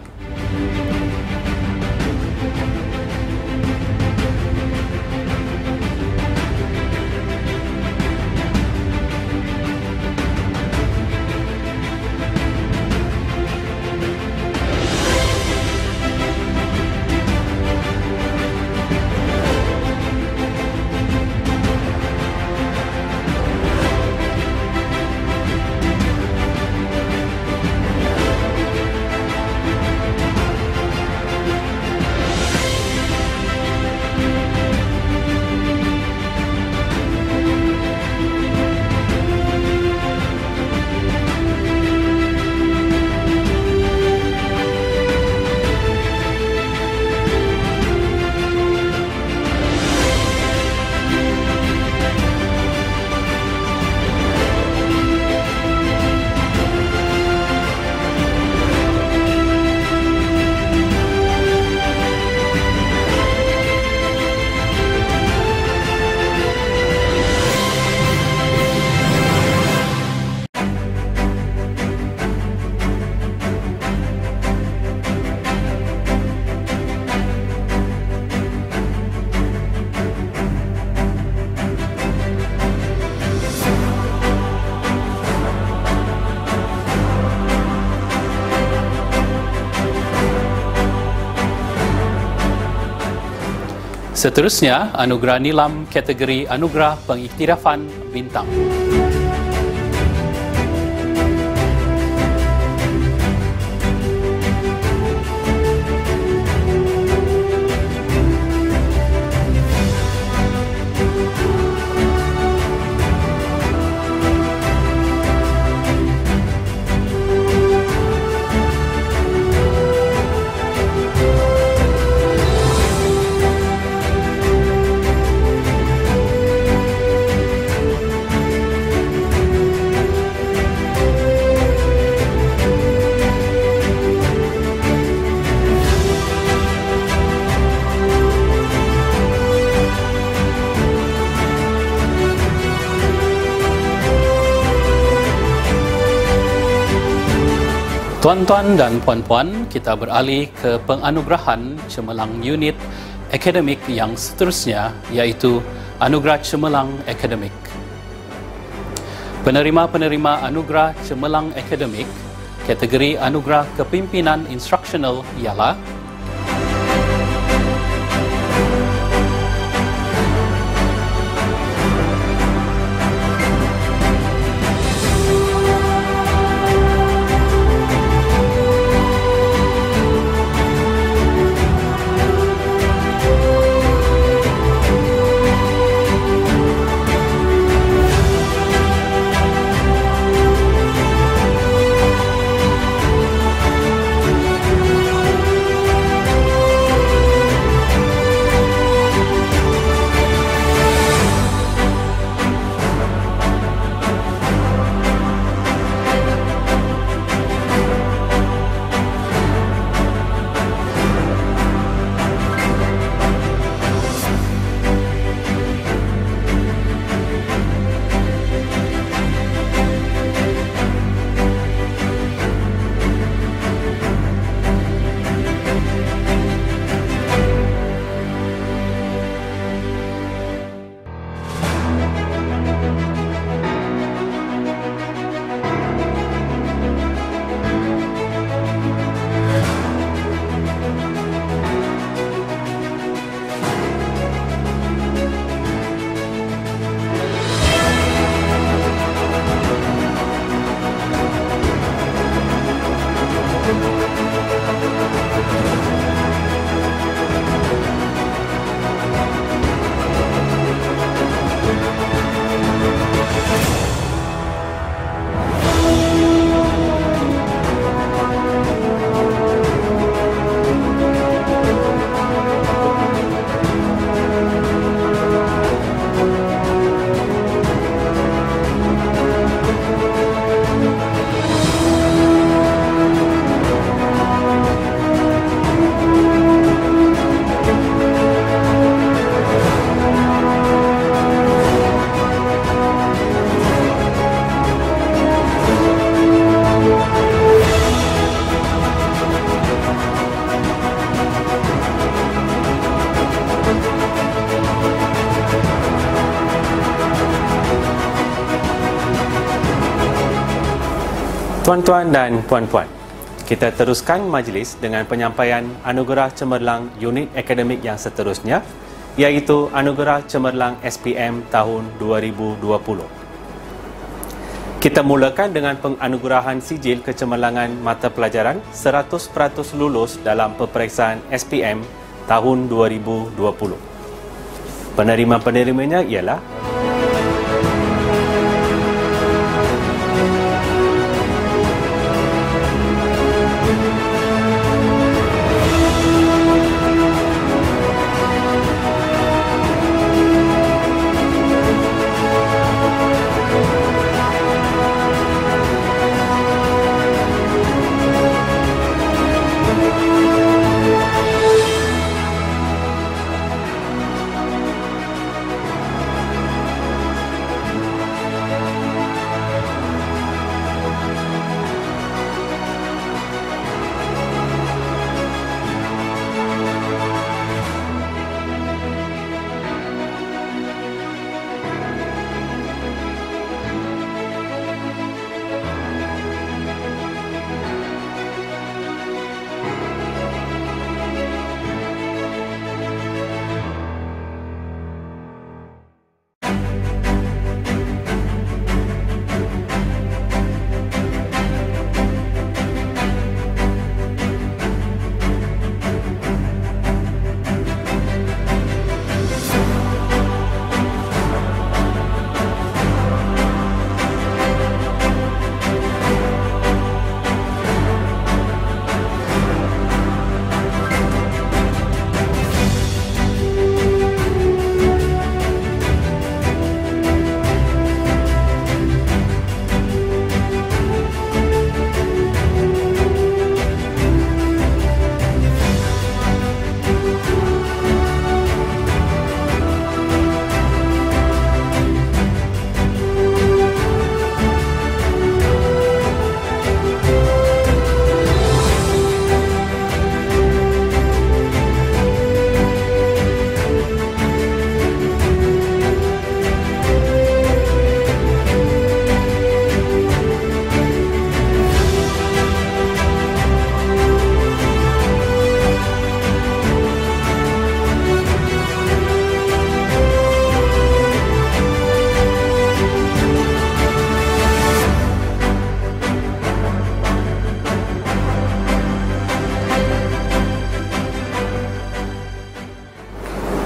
seterusnya, anugerah nilam kategori Anugerah Pengiktirafan Bintang. Tuan-tuan dan puan-puan, kita beralih ke penganugerahan cemerlang unit akademik yang seterusnya, iaitu Anugerah Cemerlang Akademik. Penerima-penerima Anugerah Cemerlang Akademik Kategori Anugerah Kepimpinan Instruksional ialah Tuan-tuan dan puan-puan, kita teruskan majlis dengan penyampaian Anugerah Cemerlang Unit Akademik yang seterusnya, iaitu Anugerah Cemerlang SPM tahun 2020. Kita mulakan dengan penganugerahan sijil kecemerlangan mata pelajaran 100% lulus dalam peperiksaan SPM tahun 2020. Penerima-penerimanya ialah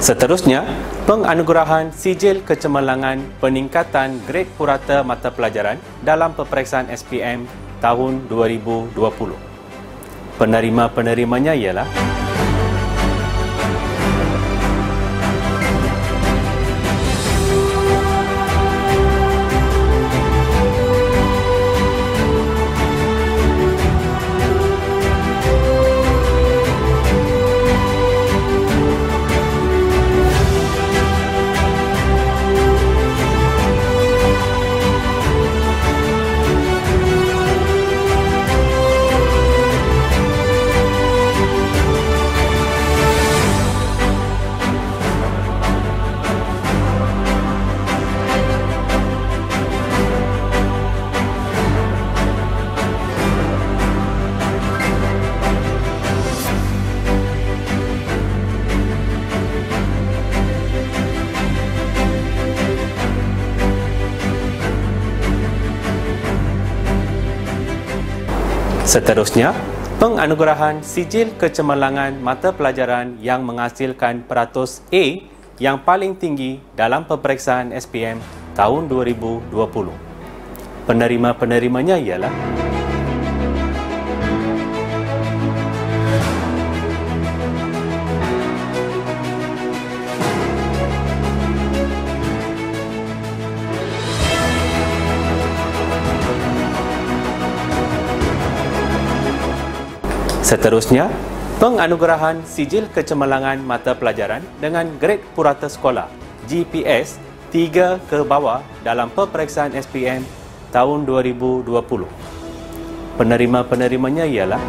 Seterusnya, penganugerahan sijil kecemerlangan peningkatan grade purata mata pelajaran dalam peperiksaan SPM tahun 2020. Penerima-penerimanya ialah Seterusnya, penganugerahan sijil kecemerlangan mata pelajaran yang menghasilkan peratus A yang paling tinggi dalam peperiksaan SPM tahun 2020. Penerima-penerimanya ialah Seterusnya, penganugerahan sijil kecemerlangan mata pelajaran dengan grade purata sekolah GPS 3 ke bawah dalam peperiksaan SPM tahun 2020. Penerima-penerimanya ialah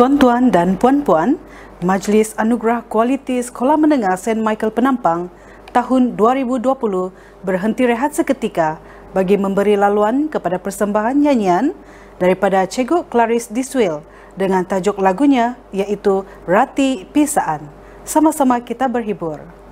Tuan-tuan dan puan-puan, Majlis Anugerah Kualiti Sekolah Menengah St. Michael Penampang tahun 2020 berhenti rehat seketika bagi memberi laluan kepada persembahan nyanyian daripada Cikgu Clarice Diswell dengan tajuk lagunya iaitu Rati Pisaan. Sama-sama kita berhibur.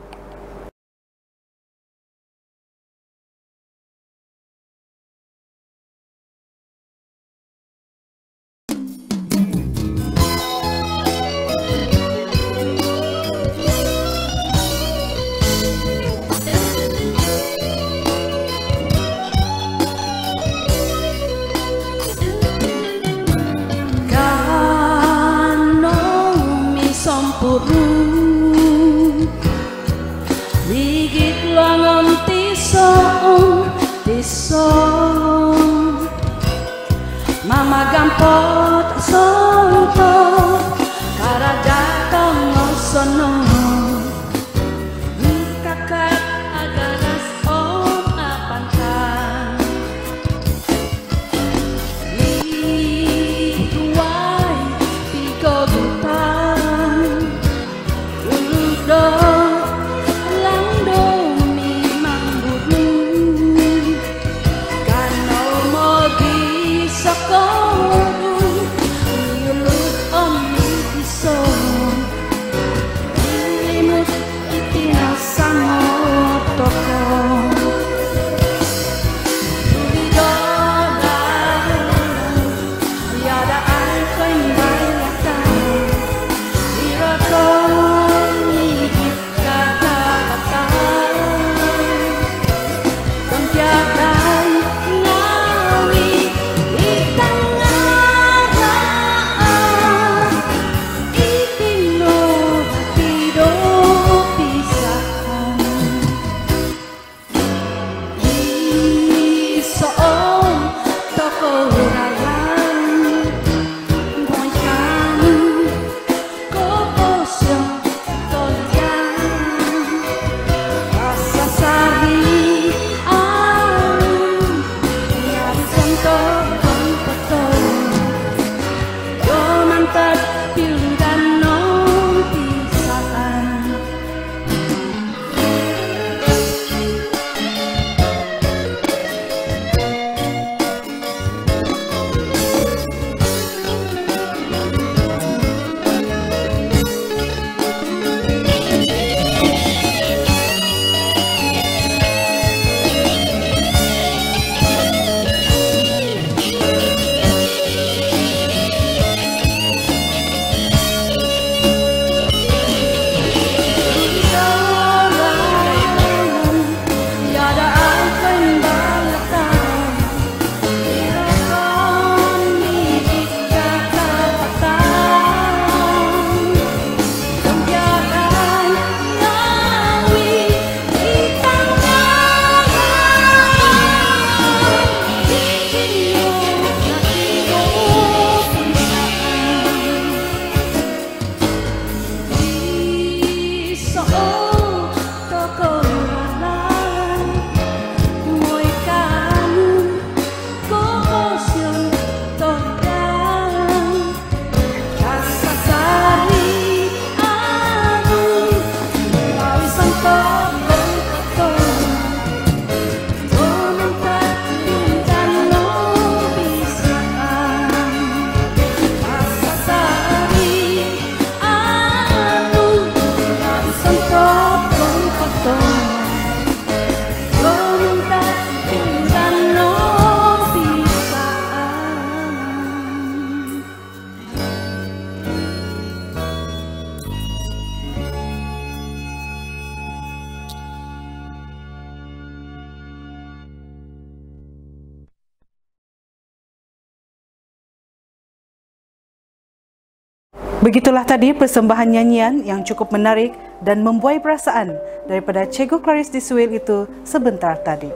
Begitulah tadi persembahan nyanyian yang cukup menarik dan membuai perasaan daripada Cikgu Clarice Disuil itu sebentar tadi.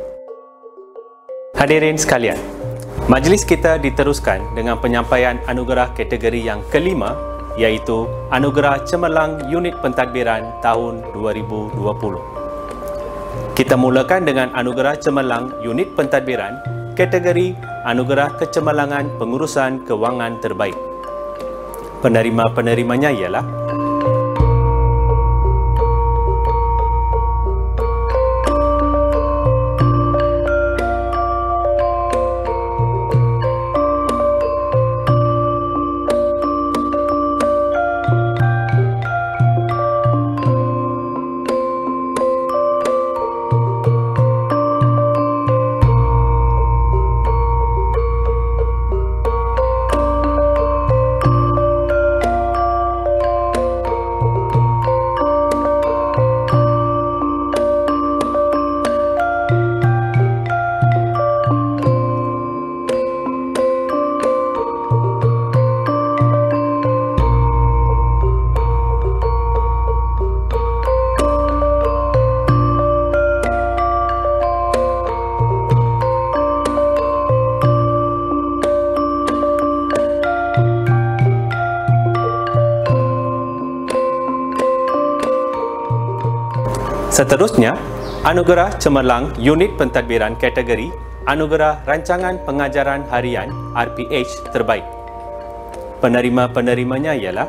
Hadirin sekalian, majlis kita diteruskan dengan penyampaian anugerah kategori yang kelima, iaitu Anugerah Cemerlang Unit Pentadbiran tahun 2020. Kita mulakan dengan Anugerah Cemerlang Unit Pentadbiran kategori Anugerah Kecemerlangan Pengurusan Kewangan Terbaik. Penerima-penerimanya ialah seterusnya, Anugerah Cemerlang Unit Pentadbiran kategori Anugerah Rancangan Pengajaran Harian RPH Terbaik. Penerima-penerimanya ialah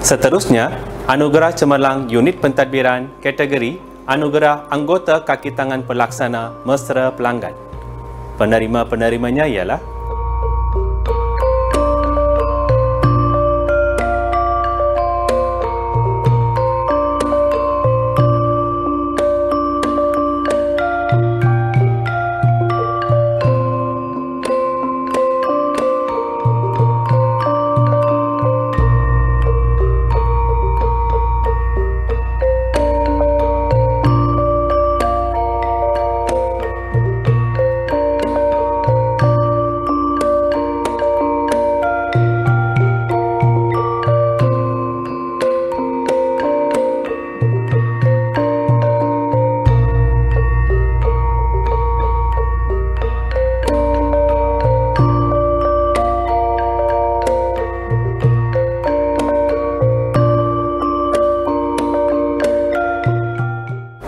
Seterusnya, anugerah cemerlang unit pentadbiran kategori anugerah anggota kaki tangan pelaksana mesra pelanggan. Penerima-penerimanya ialah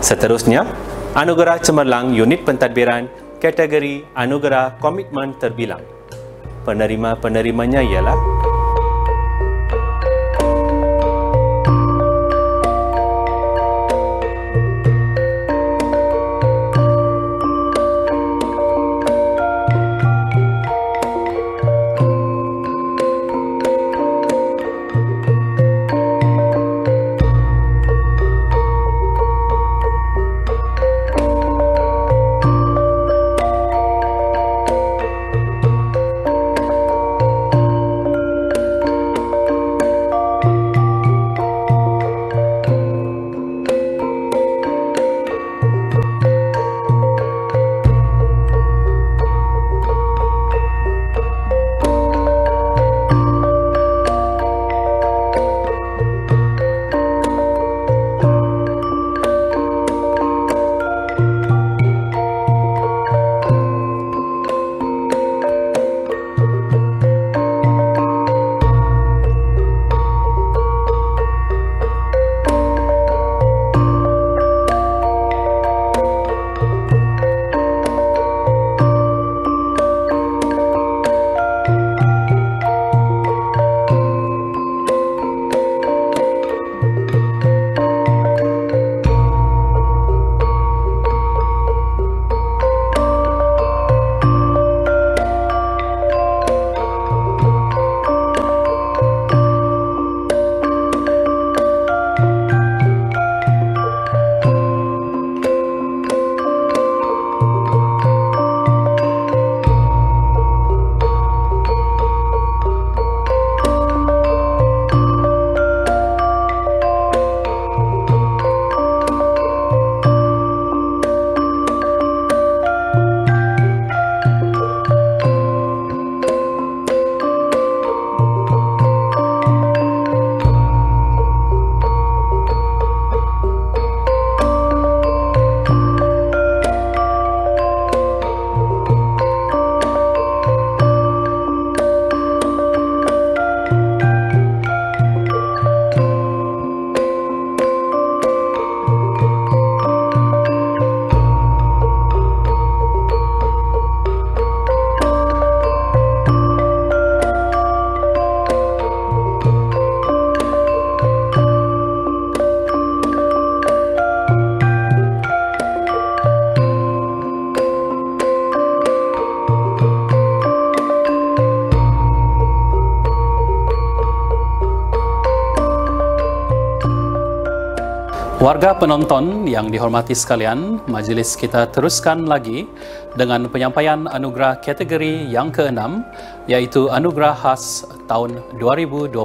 Seterusnya, anugerah cemerlang unit pentadbiran kategori anugerah komitmen terbilang. Penerima-penerimanya ialah Warga penonton yang dihormati sekalian, majlis kita teruskan lagi dengan penyampaian anugerah kategori yang ke-6, iaitu Anugerah Khas tahun 2020.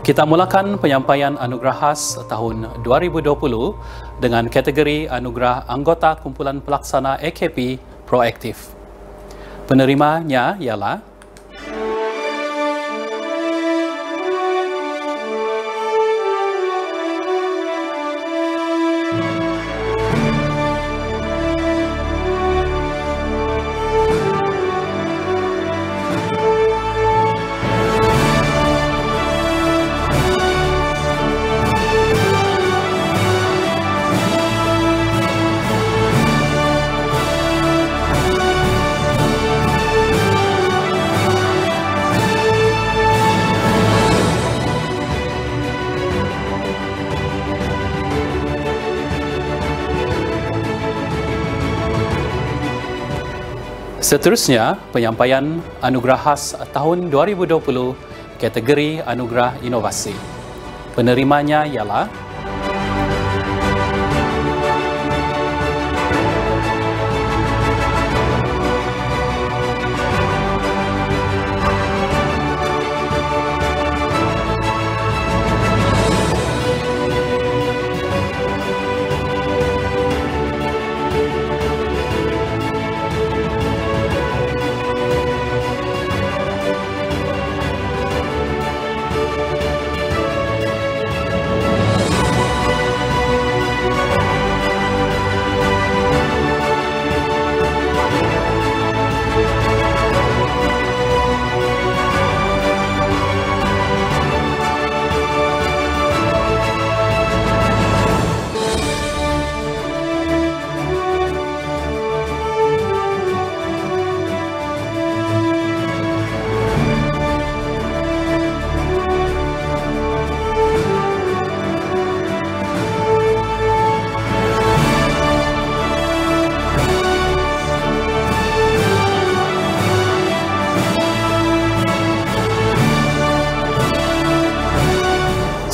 Kita mulakan penyampaian anugerah khas tahun 2020 dengan kategori Anugerah Anggota Kumpulan Pelaksana AKP Proaktif. Penerimanya ialah Seterusnya, penyampaian Anugerah Khas tahun 2020 kategori Anugerah Inovasi. Penerimanya ialah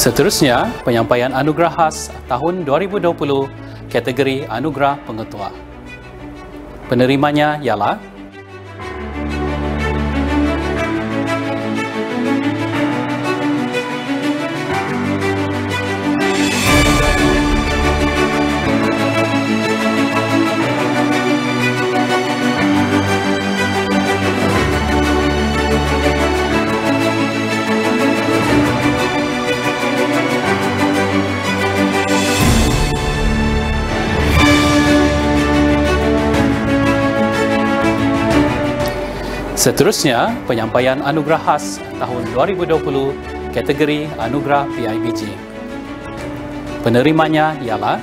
Seterusnya, penyampaian Anugerah Khas tahun 2020 kategori Anugerah Pengetua. Penerimanya ialah Seterusnya, penyampaian Anugerah Khas tahun 2020 kategori Anugerah PIBG. Penerimanya ialah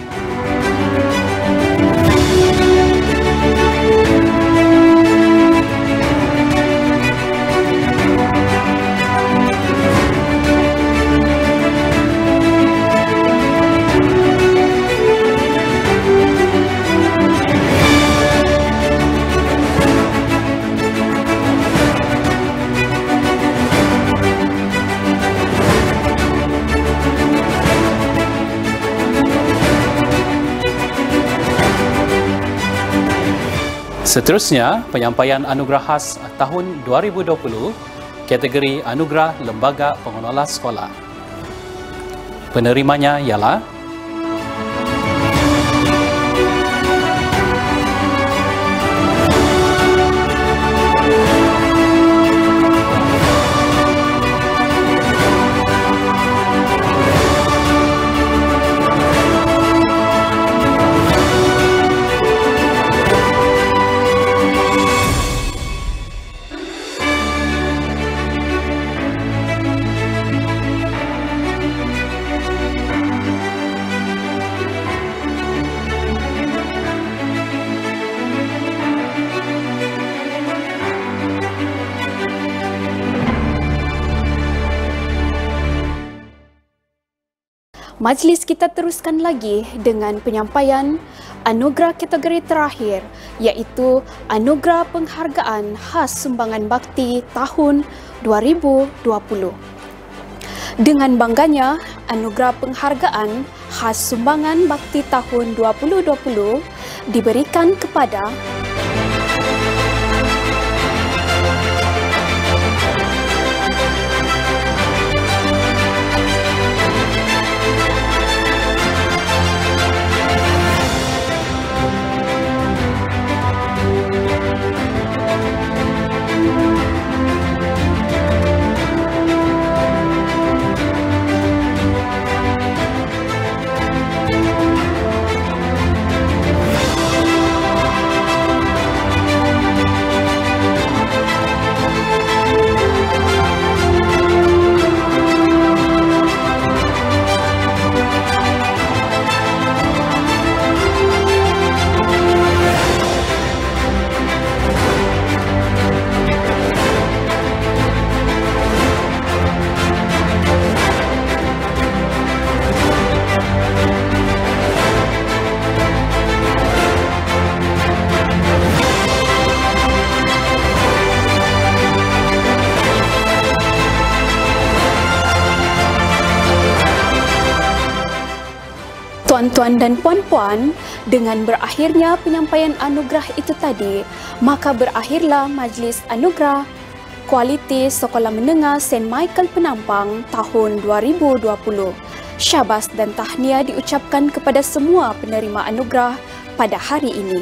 Seterusnya, penyampaian Anugerah Khas tahun 2020 kategori Anugerah Lembaga Pengelola Sekolah. Penerimanya ialah Majlis kita teruskan lagi dengan penyampaian anugerah kategori terakhir, iaitu Anugerah Penghargaan Khas Sumbangan Bakti tahun 2020. Dengan bangganya, Anugerah Penghargaan Khas Sumbangan Bakti tahun 2020 diberikan kepada Tuan-tuan dan puan-puan, dengan berakhirnya penyampaian anugerah itu tadi, maka berakhirlah Majlis Anugerah Kualiti Sekolah Menengah St. Michael Penampang tahun 2020. Syabas dan tahniah diucapkan kepada semua penerima anugerah pada hari ini.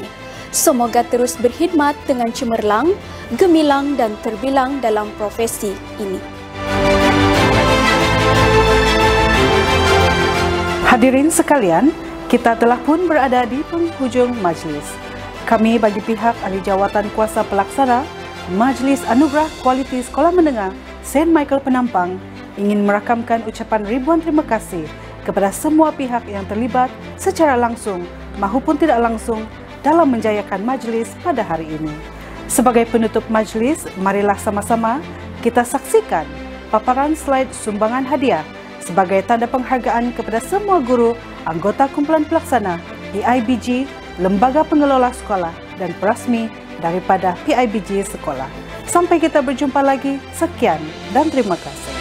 Semoga terus berkhidmat dengan cemerlang, gemilang dan terbilang dalam profesi ini. Hadirin sekalian, kita telah pun berada di penghujung majlis. Kami bagi pihak ahli jawatan kuasa pelaksana Majlis Anugerah Kualiti Sekolah Menengah St. Michael Penampang ingin merakamkan ucapan ribuan terima kasih kepada semua pihak yang terlibat secara langsung maupun tidak langsung dalam menjayakan majlis pada hari ini. Sebagai penutup majlis, marilah sama-sama kita saksikan paparan slide sumbangan hadiah sebagai tanda penghargaan kepada semua guru, anggota kumpulan pelaksana, PIBG, lembaga pengelola sekolah dan perasmi daripada PIBG sekolah. Sampai kita berjumpa lagi, sekian dan terima kasih.